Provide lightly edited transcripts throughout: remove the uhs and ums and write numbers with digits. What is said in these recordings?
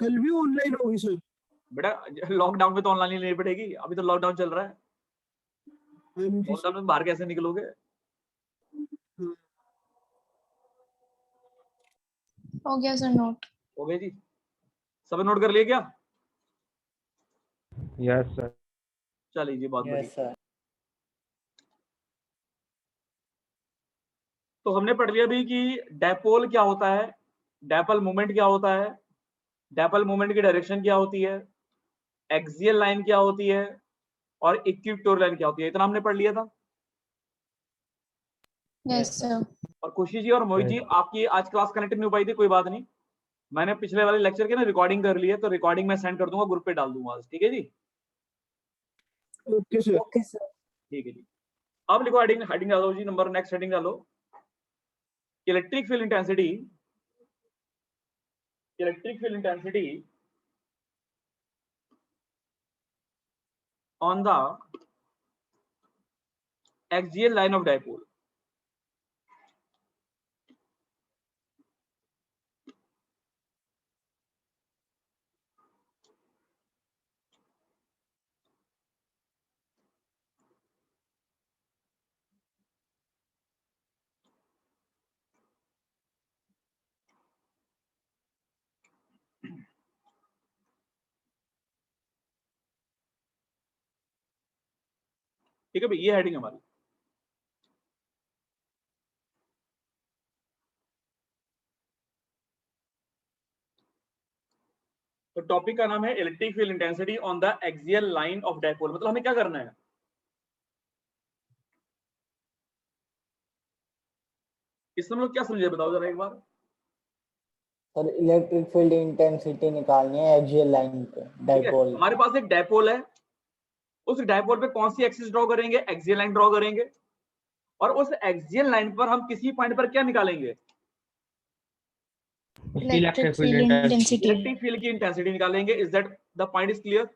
कल भी ऑनलाइन होगी सर? बेटा लॉकडाउन में तो ऑनलाइन लेनी पड़ेगी, अभी तो लॉकडाउन चल रहा है। लॉकडाउन में बाहर कैसे निकलोगे? हो गया सर नोट। हो गया जी, सब नोट कर लिया क्या? Yes sir. चलिए जी, बहुत बढ़िया। तो हमने पढ़ लिया भी कि डायपोल क्या होता है, डायपोल मूवमेंट क्या होता है, डायपोल मूवमेंट की डायरेक्शन क्या होती है, एक्सियल लाइन क्या होती है और इक्विटोरियल लाइन क्या होती है। इतना हमने पढ़ लिया था। Yes sir. और खुशी जी और मोहित जी, आपकी आज क्लास कनेक्ट नहीं हो पाई थी, कोई बात नहीं, मैंने पिछले वाले लेक्चर की ना रिकॉर्डिंग कर ली है, तो रिकॉर्डिंग मैं सेंड कर दूंगा, ग्रुप पे डाल दूंगा, ठीक है जी? Okay sir. Okay sir. ठीक है जी। अब लिखो हेडिंग डालो जी, नंबर नेक्स्ट हेडिंग डालो, electric field intensity, electric field intensity on the axial line of dipole. ठीक है भाई, ये हेडिंग हमारी। तो टॉपिक का नाम है electric field intensity on the axial line of dipole. मतलब हमें क्या करना है, इसमें हम लोग क्या समझे, बताओ जरा एक बार। सर इलेक्ट्रिक फील्ड इंटेंसिटी निकालनी है एक्सियल लाइन पे डायपोल। हमारे पास एक डायपोल है, उस डायपोल पे कौन सी एक्सिस ड्रॉ करेंगे, एक्सियल लाइन ड्रॉ करेंगे, और उस एक्सियल लाइन पर हम किसी पॉइंट पर क्या निकालेंगे, electric field intensity. Electric field की इंटेंसिटी निकालेंगे। Is that the point is clear?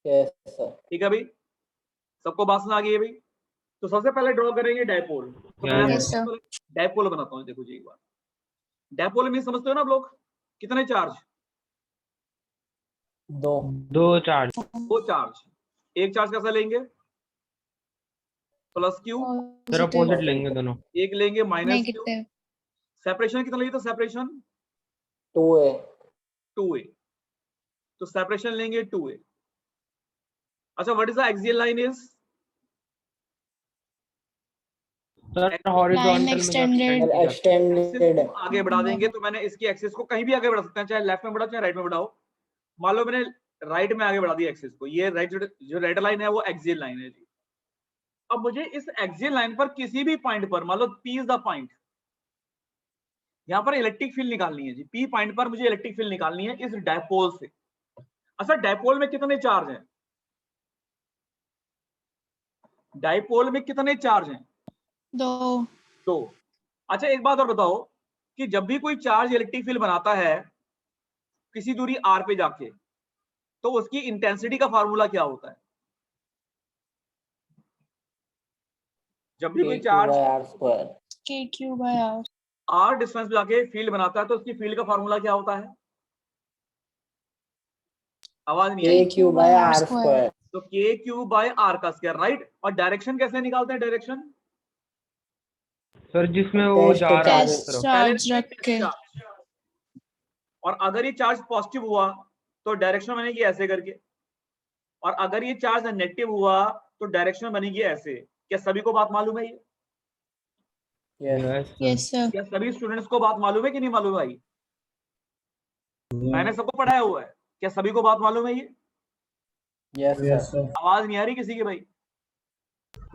Yes sir. ठीक है भाई, सबको बात सुना गई है भाई? तो सबसे पहले ड्रॉ करेंगे डायपोल। तो मैं डायपोल बनाता हूँ, देखो जी एक बार। डायपोल में समझते हो ना आप लोग, कितने चार्ज? दो चार्ज। दो चार्ज। एक चार्ज कैसा लेंगे, प्लस क्यू, सर अपोजिट लेंगे दोनों। एक लेंगे माइनस क्यू। सेपरेशन कितना लेंगे, तो सेपरेशन 2a। 2a, तो सेपरेशन लेंगे 2a। अच्छा, what is the axial line is? Sir horizontal extended आगे बढ़ा देंगे, तो मैंने इसकी एक्सिस को कहीं भी आगे बढ़ा सकते हैं, चाहे लेफ्ट में बढ़ाओ चाहे राइट में बढ़ाओ। मान लो मैंने राइट में आगे बढ़ा दिया एक्सिस को, ये राइट जो रेड लाइन है वो एक्सियल लाइन है जी। अब मुझे इस एक्सियल लाइन पर किसी भी पॉइंट पर, मान लो P इज द पॉइंट, यहां पर इलेक्ट्रिक फील्ड निकालनी है जी। P पॉइंट पर मुझे इलेक्ट्रिक फील्ड निकालनी है इस डायपोल से। अच्छा, डायपोल में कितने चार्ज हैं, डायपोल में कितने चार्ज हैं? दो। अच्छा, एक बात और बताओ कि जब भी कोई चार्ज इलेक्ट्रिक फील्ड बनाता है किसी दूरी r पे जाके, तो उसकी इंटेंसिटी का फार्मूला क्या होता है? जब भी कोई चार्ज r डिस्टेंस पे जाके फील्ड बनाता है, तो उसकी फील्ड का फार्मूला क्या होता है? आवाज नहीं आई। kq/r²। तो kq/r का स्क्वायर, राइट। और डायरेक्शन कैसे निकालते हैं, डायरेक्शन? सर जिसमें वो जा रहा है चार्ज रख के। और अगर ये चार्ज पॉजिटिव हुआ तो डायरेक्शन बनेगी ऐसे करके, और अगर ये चार्ज नेगेटिव हुआ तो डायरेक्शन बनेगी ऐसे। क्या सभी को बात मालूम है ये? Yes sir. क्या सभी स्टूडेंट्स को बात मालूम है कि नहीं मालूम भाई? मैंने सबको पढ़ाया हुआ है, क्या सभी को बात मालूम है ये? Yes sir. आवाज नहीं आ रही किसी की भाई?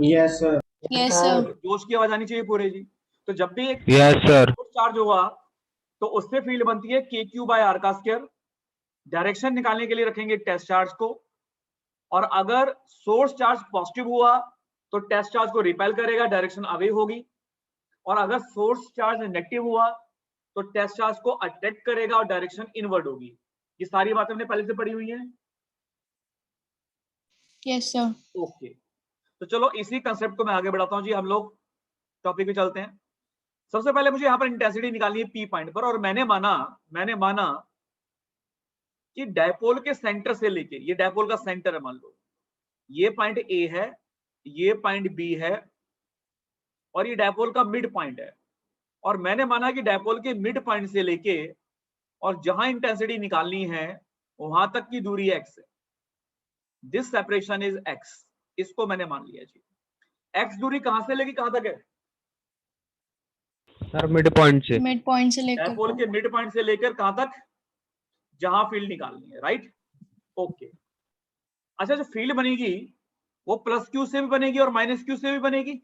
Yes sir. Yes sir. जोश की आवाज आनी चाहिए पूरे जी। तो जब भी एक चार्ज होगा तो उससे फील्ड बनती है kq/r का स्क्वायर। डायरेक्शन निकालने के लिए रखेंगे टेस्ट चार्ज को, और अगर सोर्स चार्ज पॉजिटिव हुआ तो टेस्ट चार्ज को रिपेल करेगा, डायरेक्शन अवे होगी। और अगर सोर्स चार्ज नेगेटिव हुआ तो टेस्ट चार्ज को अट्रैक्ट करेगा और डायरेक्शन इनवर्ड होगी। ये सारी बातें हमने पहले से पढ़ी हुई हैं। Yes sir. ओके, तो चलो इसी कंसेप्ट को मैं आगे बढ़ाता हूं जी। हम लोग टॉपिक पे चलते हैं। सबसे पहले मुझे यहाँ पर इंटेंसिटी निकालनी है पी पॉइंट पर, और मैंने माना कि डायपोल के सेंटर से लेके, ये डायपोल का सेंटर है, मान लो ये पॉइंट ए है, ये पॉइंट बी है, और ये डायपोल का मिड पॉइंट है, और मैंने माना कि डायपोल के मिड पॉइंट से लेके और जहां इंटेंसिटी निकालनी है वहां तक की दूरी x है। दिस सेपरेशन इज x, इसको मैंने मान लिया जी। x दूरी कहां से लेके कहां तक है? सर मिड पॉइंट से। मिड पॉइंट से लेकर डायपोल के मिड पॉइंट से लेकर कहां तक? जहां फील्ड निकालनी है, राइट? ओके। अच्छा, जो फील्ड बनेगी वो प्लस क्यू से भी बनेगी और माइनस क्यू से भी बनेगी,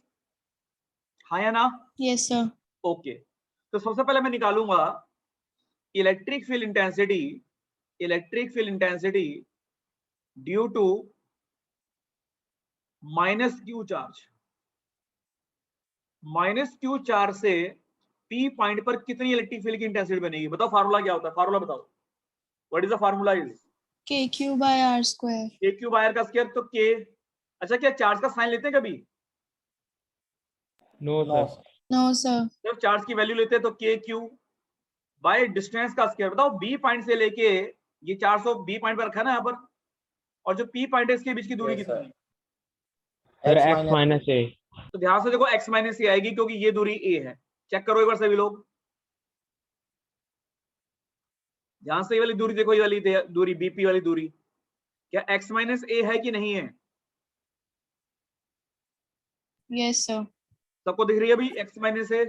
हाँ या ना? Yes sir. ओके, तो सबसे पहले मैं निकालूंगा electric field intensity due to minus Q charge से पी पॉइंट पर कितनी इलेक्ट्रिक फील्ड की इंटेंसिटी बनेगी? बताओ फार्मूला क्या होता है, फार्मूला बताओ। What is the formula? Is KQ by R square। KQ by R का स्क्वायर, तो K। अच्छा, क्या चार्ज का साइन लेते हैं कभी? No no sir. No sir. जब चार्ज की वैल्यू लेते हैं तो KQ बाय डिस्टेंस का स्क्वायर। बताओ बी पॉइंट से लेके, ये 400 बी पॉइंट पर रखा है ना यहाँ पर, और जो पी पॉइंट है इसके बीच की दूरी Yes, कितनी है? सर x x माइनस ए। तो ध्यान से देखो, x माइनस ए आएगी क्योंकि ये दूरी a है। चेक करो एक बार सभी लोग, ध्यान से ये वाली दूरी देखो, ये वाली दूरी बीपी वाली दूरी, क्या x माइनस ए है कि नहीं है? Yes sir. सबको दिख रही है अभी x माइनस ए?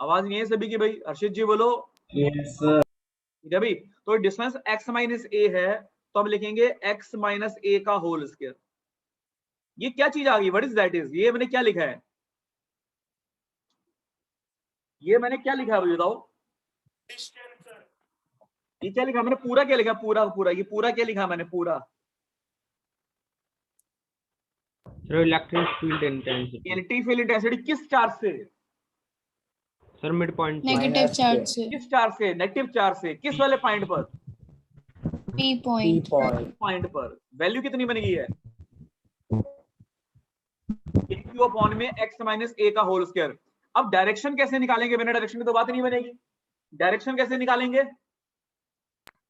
आवाज नहीं है सभी की भाई? हर्षित जी बोलो। Yes sir. ठीक है भाई, तो डिस्टेंस x माइनस ए है, तो हम लिखेंगे x माइनस ए का होल स्क्वायर। ये क्या चीज आ गई? What is that? इज ये मैंने क्या लिखा है? ये मैंने क्या लिखा है भाई बताओ? ये क्या लिखा मैंने? पूरा क्या लिखा? पूरा ये पूरा क्या लिखा मैंने? पूरा sir electric field intensity. Electric field intensity किस चार्ज से? सर मिड पॉइंट से। नेगेटिव Minus चार्ज के। से। किस चार्ज से? नेगेटिव चार्ज से। किस वाले पॉइंट पर? P P point. Point. Point पर। वैल्यू कितनी बनेगी है? q अपॉन में x माइनस ए का होल स्क्वायर। अब डायरेक्शन कैसे निकालेंगे? बिना डायरेक्शन की तो बात नहीं बनेगी। डायरेक्शन कैसे निकालेंगे?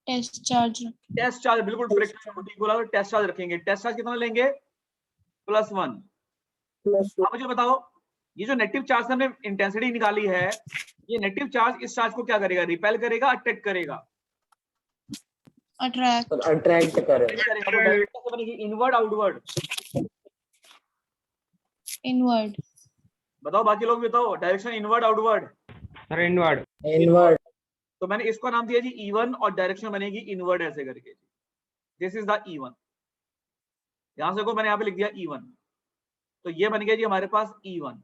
Test charge. टेस्ट चार्ज, बिल्कुल ठीक बोला, तो टेस्ट चार्ज रखेंगे। टेस्ट चार्ज कितना लेंगे? +1। अब मुझे बताओ, ये जो नेगेटिव चार्ज से हमने इंटेंसिटी निकाली है, ये नेगेटिव चार्ज इस चार्ज को क्या करेगा? रिपेल करेगा, अट्रैक्ट करेगा? अट्रैक्ट। अट्रैक्ट करेगा। तो डायरेक्शन कैसे बनेगी? Inward outward? इनवर्ड। बताओ बाकी लोग बताओ, direction inward outward? Sir inward. Inward. तो मैंने इसको नाम दिया जी E1 और डायरेक्शन बनेगी इनवर्ड ऐसे करके। This is the E1। यहां से को मैंने यहाँ पे लिख दिया E1, तो ये बन गया जी हमारे पास E1।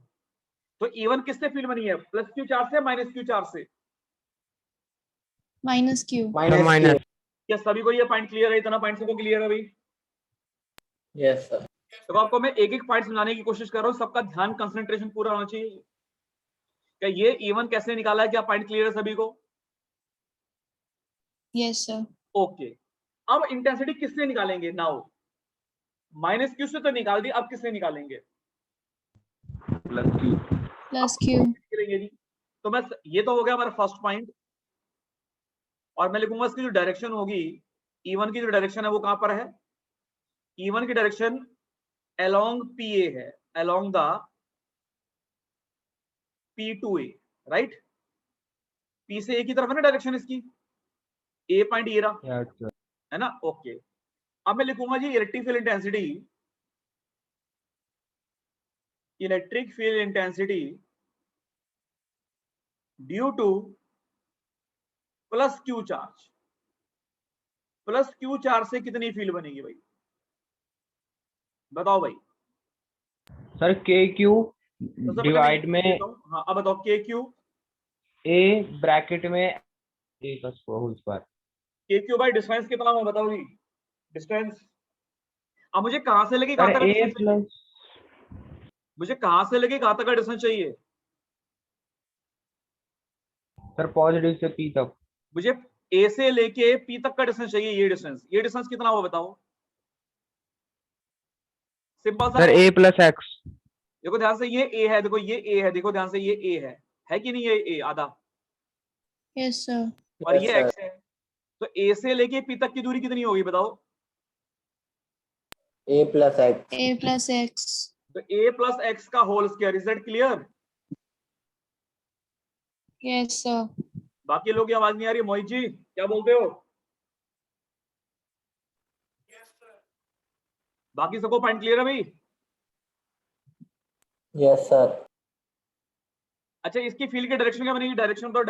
तो E1 किससे फील्ड बनी है? प्लस क्यू चार्ज से, माइनस क्यू चार्ज से? Minus Q। माइनस। क्या सभी को ये पॉइंट क्लियर है? इतना पॉइंट सबको क्लियर है भाई? Yes sir. तो आपको मैं एक एक पॉइंट समझाने की कोशिश कर रहा हूँ, सबका ध्यान कंसंट्रेशन पूरा होना चाहिए। क्या ये E1 कैसे निकाला है? क्या पॉइंट क्लियर है सभी को? Yes sir. ओके, अब इंटेंसिटी किससे निकालेंगे? नाउ माइनस क्यू से तो निकाल दी, अब किससे निकालेंगे? Plus Q। निकालेंगे जी। तो मैं, ये तो हो गया हमारा फर्स्ट पॉइंट, और मैं लिखूंगा इसकी जो डायरेक्शन होगी, E1 की जो डायरेक्शन है वो कहां पर है? E1 की डायरेक्शन अलोंग PA है, along the P2A, right? P से A की तरफ है ना डायरेक्शन इसकी, A पॉइंट ये रहा है ना? ओके, अब मैं लिखूंगा जी electric field intensity due to plus Q charge. Plus Q charge से कितनी फील्ड बनेगी भाई? बताओ भाई। सर के क्यू सबसे पहले डिवाइड में हाँ, अब बताओ के क्यू ए ब्रैकेट में ए का होल स्क्वायर। के क्यू बाई डिस्टेंस कितना हुआ? बताओ जी डिस्टेंस। अब मुझे कहां से लेके कहां सर तक ए डिस्टेंस चाहिए? प्लस मुझे कहां से लेके कहां तक का डिस्टेंस चाहिए? सर पॉजिटिव से पी तक। मुझे ए से लेके पी तक का डिस्टेंस चाहिए। ये डिस्टेंस कितना हुआ बताओ? सिंपल सा सर है। ए प्लस एक्स। देखो ध्यान से, ये ए है, देखो ये ए है, देखो ध्यान से ये ए है कि नहीं, ये ए आधा, Yes, sir. और Yes, ये sir. एक्स है। तो ए से लेके पी तक की दूरी कितनी होगी बताओ? A plus X. A plus X. तो ए प्लस एक्स का whole square, is that clear? Yes, sir. बाकी लोग की आवाज नहीं आ रही, मोहित जी क्या बोलते हो? बाकी सबको पॉइंट क्लियर है भाई? Yes, sir. अच्छा, इसकी फील्ड की डायरेक्शन क्या बनेगी? डायरेक्शन तो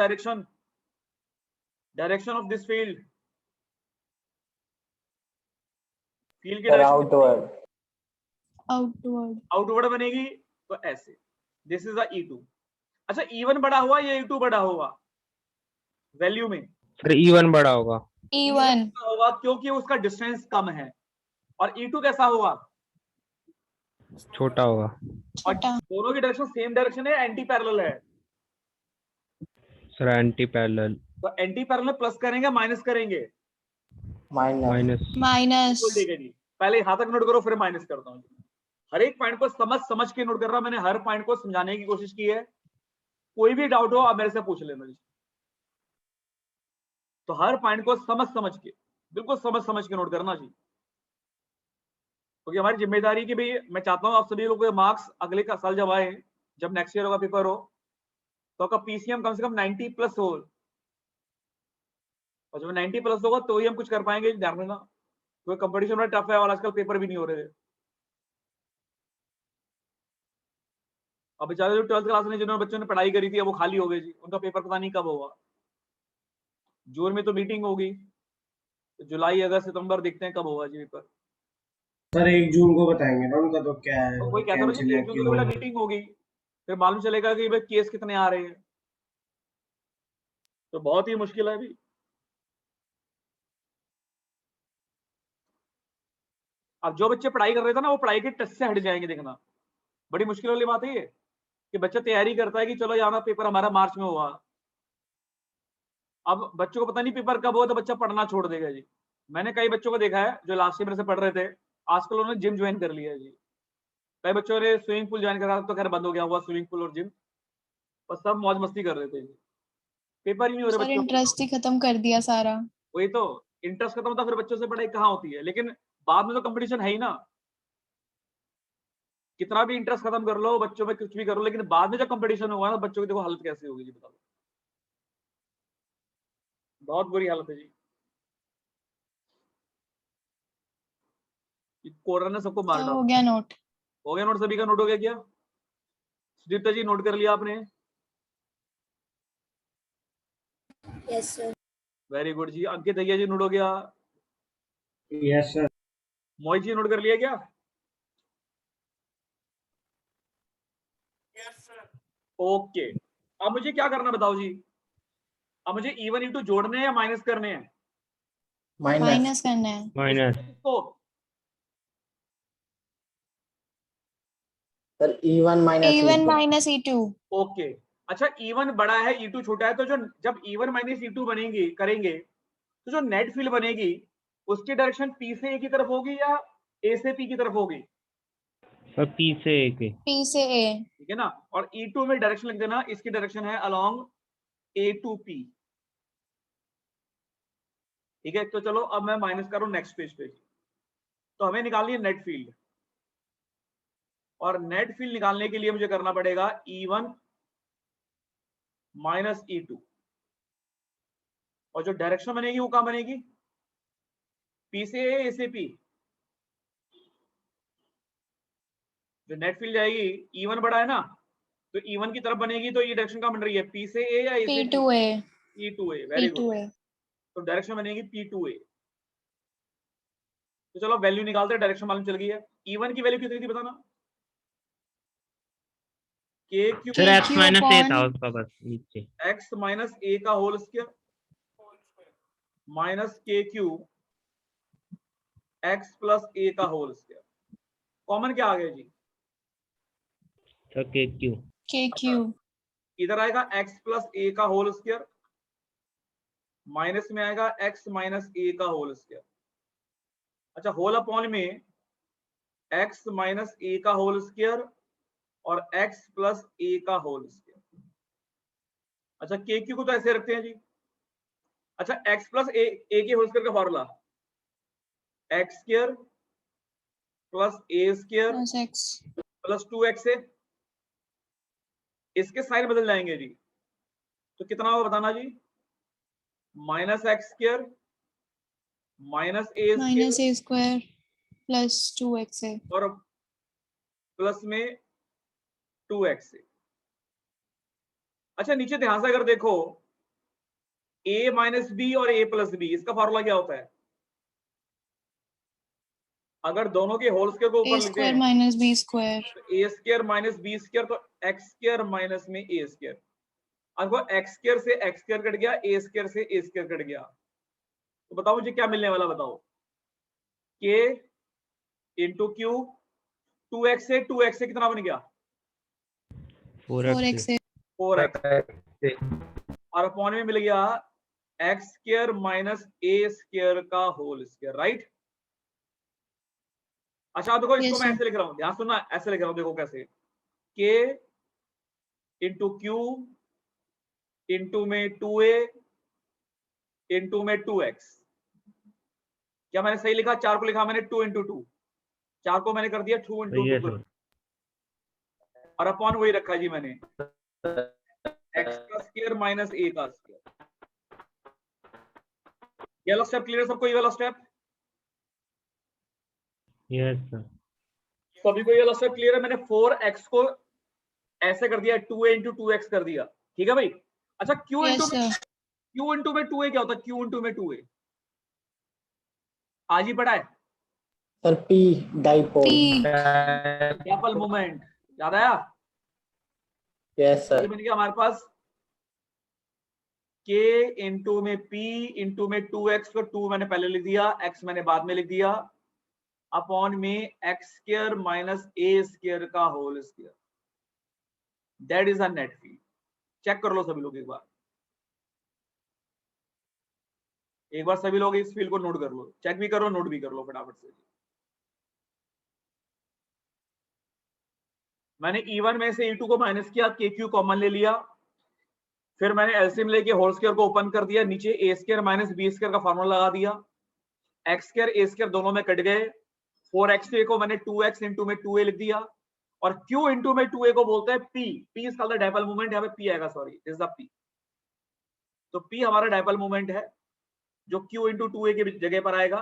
direction of this field, field की Sir, direction outward. Outward. Outward बनेगी, तो ऐसे, दिस इज द E2। अच्छा, E1 बड़ा हुआ या E2 बड़ा हुआ वैल्यू में? सर E1 बड़ा होगा। E1. होगा क्योंकि उसका डिस्टेंस कम है। और E2 कैसा होगा? छोटा होगा। और छोटा. दोनों की डायरेक्शन सेम डायरेक्शन है, एंटी पैरेलल है। Sir anti parallel. तो एंटी पैरेलल प्लस करेंगे माइनस करेंगे? Minus. माइनस। Minus. बिल्कुल ठीक है जी। पहले यहां तक नोट करो, फिर माइनस करता हूँ। हर एक पॉइंट को समझ के नोट कर रहा हूं, मैंने हर पॉइंट को समझाने की कोशिश की है। कोई भी डाउट हो आप मेरे से पूछ लेना जी। तो हर पॉइंट को समझ के, बिल्कुल समझ के नोट करना जी, क्योंकि हमारी जिम्मेदारी की भाई, मैं चाहता हूँ आप सभी लोगों के मार्क्स अगले का साल जब आए, जब नेक्स्ट ईयर होगा पेपर हो, तो आपका पीसीएम कम से कम 90 प्लस हो। और जब 90 प्लस होगा तो ही हम कुछ कर पाएंगे, ध्यान रखना। क्योंकि कंपटीशन बड़ा टफ है और आजकल पेपर भी नहीं हो रहे थे। अब बेचारे जो 12th क्लास में जिन्होंने बच्चों ने पढ़ाई करी थी, वो खाली हो गए जी, उनका पेपर पता नहीं कब होगा। जून में तो मीटिंग होगी, तो जुलाई अगस्त सितंबर देखते हैं कब होगा जी पेपर। सर 1 जून को बताएंगे ना उनका, तो क्या है, तो कोई कहता है कैंसिल है 1 जून कि को बेटा होगा। मीटिंग होगी, फिर मालूम चलेगा कि भाई केस कितने आ रहे हैं, तो बहुत ही मुश्किल है अभी। अब जो बच्चे पढ़ाई कर रहे थे ना, वो पढ़ाई के टच से हट जाएंगे, देखना। बड़ी मुश्किल वाली बात है ये, कि बच्चा तैयारी करता है कि चलो यार पेपर हमारा मार्च में होगा। अब बच्चों को पता नहीं पेपर कब हो, तो बच्चा पढ़ना छोड़ देगा जी। मैंने कई बच्चों को देखा है जो लास्ट ईयर से पढ़ रहे थे, आजकल उन्होंने जिम ज्वाइन कर लिया है जी। कई बच्चों ने स्विमिंग पूल ज्वाइन करा, तो खैर बंद हो गया हुआ स्विमिंग पूल और जिम, बस सब मौज मस्ती कर रहे थे जी। पेपर ही नहीं हो रहे सर बच्चों को। इंटरेस्ट ही खत्म कर दिया सारा। वही तो, इंटरेस्ट खत्म होता, फिर बच्चों से पढ़ाई कहाँ होती है। लेकिन बाद में तो कंपटीशन है ही ना। कितना भी इंटरेस्ट खत्म कर लो बच्चों में, कुछ भी कर लो, लेकिन बाद में जब कंपटीशन होगा ना, बच्चों की देखो हालत कैसी होगी जी, बताओ। बहुत बुरी हालत है जी। कोरोना ने सबको मार सर डाला। हो गया नोट। हो गया नोट, सभी का नोट हो गया क्या? सुदीप्ता जी नोट कर लिया आपने? Yes sir. वेरी गुड जी। अंकित भैया जी नोट हो गया? Yes sir. Mohit ji note कर लिया क्या? ओके, अब मुझे क्या करना बताओ जी? अब मुझे E1 E2 जोड़ने हैं या माइनस करने हैं? Minus. माइनस करना है। माइनस। किसको? Sir, E1 minus E1 E2. minus E2. Okay. अच्छा, E1 बड़ा है E2 छोटा है, तो जो जब E1 माइनस E2 बनेंगे करेंगे, तो जो नेट फील्ड बनेगी उसकी डायरेक्शन P से A की तरफ होगी या A से P की तरफ होगी? सर P से A के। P से A. ठीक है ना। और E2 में डायरेक्शन लिख देना, इसकी डायरेक्शन है अलोंग A to P। ठीक है, तो चलो अब मैं माइनस करूं नेक्स्ट पेज पे। तो हमें निकालनी है नेट फील्ड, और नेट फील्ड निकालने के लिए मुझे करना पड़ेगा E1 माइनस E2, और जो डायरेक्शन बनेगी वो कहां बनेगी? P से A, A से P। जो नेट फील्ड जाएगी, E1 बड़ा है ना, तो E1 की तरफ बनेगी, तो ये डायरेक्शन कहां बन रही है? P से A या A से P to A. P2A। Very good. P2A. तो डायरेक्शन बनेगी P2A। तो चलो वैल्यू निकालते हैं, डायरेक्शन मालूम चल गई है। E1 की वैल्यू कितनी थी बताना? Sir KQ x minus A था upon उसका, बस नीचे। x माइनस A का whole square minus KQ x plus A का होल स्क्वायर। कॉमन क्या आ गया जी? Sir KQ। KQ. इधर आएगा x प्लस A का होल स्क्वायर, माइनस में आएगा x माइनस A का होल स्क्वायर। अच्छा, होल अपॉन में x माइनस A का होल स्क्वायर और x प्लस a का होल स्क्वायर। अच्छा के क्यू को तो ऐसे रखते हैं जी। अच्छा x प्लस a के होल स्क्वायर का formula x square plus a square plus x plus 2x है। इसके साइन बदल जाएंगे जी, तो कितना होगा बताना जी? Minus X square minus A minus square a square plus 2x है। और प्लस में 2x है। अच्छा नीचे ध्यान से अगर देखो a माइनस बी और a प्लस बी, इसका फॉर्मूला क्या होता है? अगर दोनों के होल स्क्वायर को a ऊपर लिखते स्क्वायर हैं माइनस b स्क्वायर। तो a square minus B square, तो x स्क्वायर माइनस में a स्क्वायर। अब x स्क्वायर से x स्क्वायर कट गया, a स्क्वायर से a स्क्वायर कट गया, तो बताओ मुझे क्या मिलने वाला? बताओ k इंटू क्यू, 2x से कितना बन गया? 4x है। 4x और अपॉन में मिल गया x square minus a square का होल स्क्वायर, राइट? अच्छा देखो इसको Yes, मैं sir. ऐसे लिख रहा हूं, ध्यान सुनना, ऐसे लिख रहा हूं, देखो कैसे, k इंटू क्यू इंटू में 2a इंटू में 2x। क्या मैंने सही लिखा? 4 को लिखा मैंने 2 इंटू 2, 4 को मैंने कर दिया 2 इंटू 2 और अपॉन वही रखा जी मैंने x का स्क्वायर माइनस a का स्क्वायर। ये वाला स्टेप क्लियर सबको? ये वाला स्टेप यस सर। सभी को ये वाला स्टेप क्लियर है? मैंने 4x को ऐसे कर दिया, 2a इंटू 2x कर दिया, ठीक है भाई? अच्छा q Yes, into sir. q into में 2a क्या होता है? q इंटू में 2a आज ही पढ़ा है, sir P dipole. P dipole moment, याद आया? यस ये सर। बन गया हमारे पास k इंटू में p इंटू में 2x को 2 मैंने पहले लिख दिया, x मैंने बाद में लिख दिया, अपॉन में x square minus a square का whole square. That is a net field. Check कर लो सभी लोग एक बार सभी लोग इस फील्ड को नोट कर लो, चेक भी करो, नोट भी कर लो फटाफट से। मैंने E1 में से E2 को माइनस किया, KQ कॉमन ले लिया, फिर मैंने एलसीएम लेके होल स्क्वायर को ओपन कर दिया, नीचे a square minus b square का फार्मूला लगा दिया, x स्क्वायर a स्क्वायर दोनों में कट गए, 4x को मैंने 2x इंटू में 2a लिख दिया, और q इंटू में 2a को बोलते हैं p। p is called the dipole moment, यहाँ पे p आएगा, sorry this is the p। तो p हमारा डाइपोल मोमेंट है जो q इंटू 2a की जगह पर आएगा,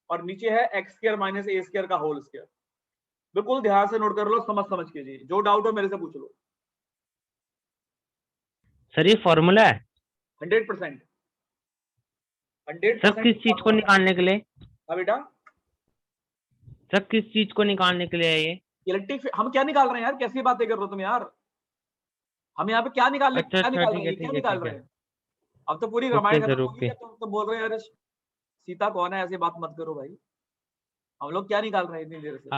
और नीचे है x square minus a square का होल स्क्वायर। बिल्कुल ध्यान से नोट कर लो, समझ के जी, जो डाउट हो मेरे से पूछ लो। सर ये फॉर्मूला है 100% सब किस चीज को निकालने के लिए? हाँ बेटा, सब किस चीज को निकालने के लिए है ये? इलेक्ट्रिक हम क्या निकाल रहे हैं यार? कैसी बातें कर रहे हो तुम यार? हम यहाँ पे क्या निकाल रहे हैं? अच्छा क्या अच्छा निकाल ठीक रहे है हैं? क्या ठीक है निकाल ठीक रहे है। हैं? अब तो पूरी ओके रामायण सर खत्म हो गई ओके। है, तुम बोल रहे हो यार सीता कौन है? ऐसी बात मत करो भाई। हम लोग क्या निकाल रहे हैं इतनी देर से?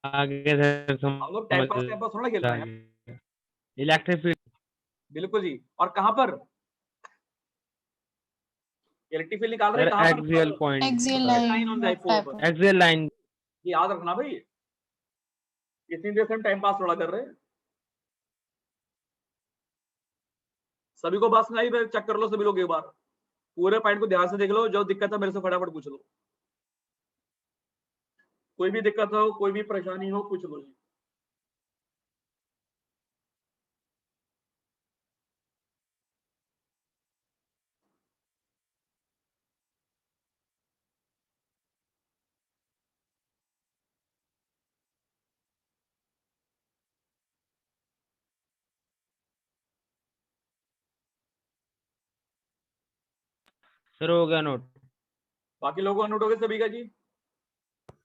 आगे सर हम लोग टाइम पास थोड़ा खेल रहे हैं। Electric field. बिल्कुल जी। और कहां पर इलेक्ट्रिक फील्ड निकाल रहे सर हैं? कहां पर? Axial point axial line on line of dipole पर। dipole. Axial line. ये याद रखना भाई, इतनी देर से हम टाइम पास थोड़ा कर रहे हैं। सभी को बात सुनाई? चेक कर लो सभी लोग एक बार, पूरे पॉइंट को ध्यान से देख लो, जो दिक्कत है मेरे से फटाफट पूछ लो। कोई भी दिक्कत हो, कोई भी परेशानी हो, पूछ लो जी। सर हो गया नोट। बाकी लोगों का नोट हो गया सभी का जी?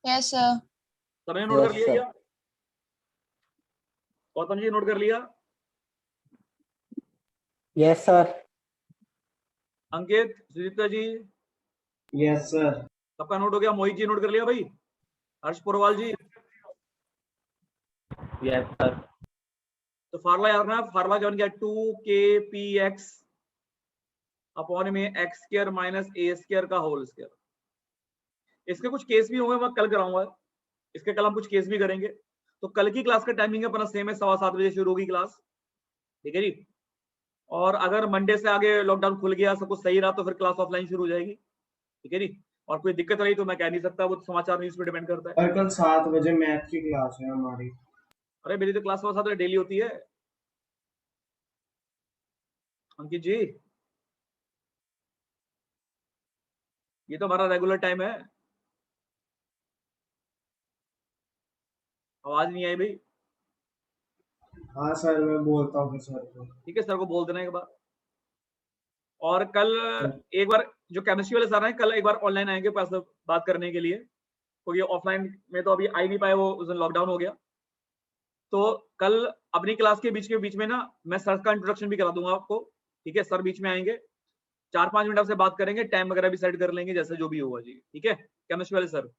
Yes, sir. सबने नोट कर यस लिया सर। क्या? गौतम जी नोट कर लिया? Yes sir. Ankit, Sujita ji, yes sir. सबका नोट हो गया? मोहित जी नोट कर लिया भाई? हर्ष पुरवाल जी? Yes sir. तो फार्मूला याद रखना, फार्मूला क्या बन गया? 2kpx अपॉन में x square minus a square का होल स्क्वायर। इसके कुछ केस भी होंगे, मैं कल कराऊंगा, इसके कल हम कुछ केस भी करेंगे। तो कल की क्लास का टाइमिंग अपना सेम है, 7:15 बजे शुरू होगी क्लास, ठीक है जी। और अगर मंडे से आगे लॉकडाउन खुल गया, सब कुछ सही रहा, तो फिर क्लास ऑफलाइन शुरू हो जाएगी, ठीक है जी। और कोई दिक्कत रही तो मैं कह नहीं सकता, वो समाचार न्यूज पे डिपेंड करता है। और कल 7 बजे मैथ की क्लास है हमारी। अरे मेरी तो क्लास 7 डेली होती है अंकित जी, ये तो हमारा रेगुलर टाइम है। आवाज नहीं आई भाई। हाँ सर, मैं बोलता हूँ फिर सर को। ठीक है, सर को बोल देना एक बार। और कल एक बार जो केमिस्ट्री वाले सर हैं, कल एक बार ऑनलाइन आएंगे पास बात करने के लिए, क्योंकि ऑफलाइन में तो अभी आ ही नहीं पाए, वो उस दिन लॉकडाउन हो गया। तो कल अपनी क्लास के बीच में ना मैं सर का इंट्रोडक्शन भी करा दूंगा आपको, ठीक है। सर बीच में आएंगे, 4-5 मिनट आपसे बात करेंगे, टाइम वगैरह भी सेट कर लेंगे, जैसे जो भी होगा जी, ठीक है। केमिस्ट्री वाले sir,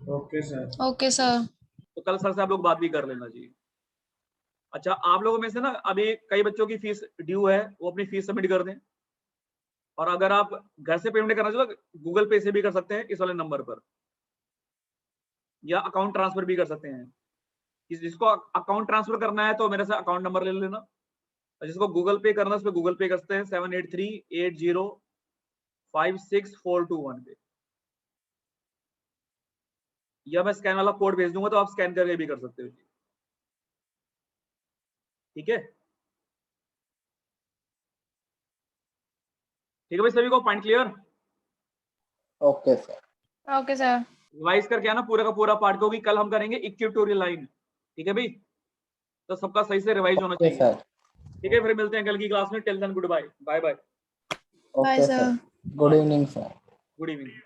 okay sir. Okay, sir. तो कल सर से आप लोग बात भी कर लेना जी। अच्छा, आप लोगों में से ना अभी कई बच्चों की फीस ड्यू है, वो अपनी फीस सबमिट कर दें। और अगर आप घर से पेमेंट करना चाहो तो गूगल पे से भी कर सकते हैं इस वाले नंबर पर, या अकाउंट ट्रांसफर भी कर सकते हैं। जिसको अकाउंट ट्रांसफर करना है तो मेरे से अकाउंट नंबर ले लेना, और जिसको गूगल पे करना है उस पर गूगल पे कर सकते हैं 7838056421 पे, या मैं स्कैन वाला कोड भेज दूंगा तो आप स्कैन करके भी कर सकते हो, ठीक है। ठीक है भाई, सभी को point clear? Okay sir. Okay, sir. Revise करके आना पूरा का पूरा पार्ट, क्योंकि कल हम करेंगे इक्वेटोरियल लाइन, ठीक है भाई। तो सबका सही से रिवाइज होना ओके चाहिए, सर। ठीक है। फिर मिलते हैं कल की क्लास में। Till then good bye, bye bye, Bye, okay sir. Sir. Good evening sir. Good evening.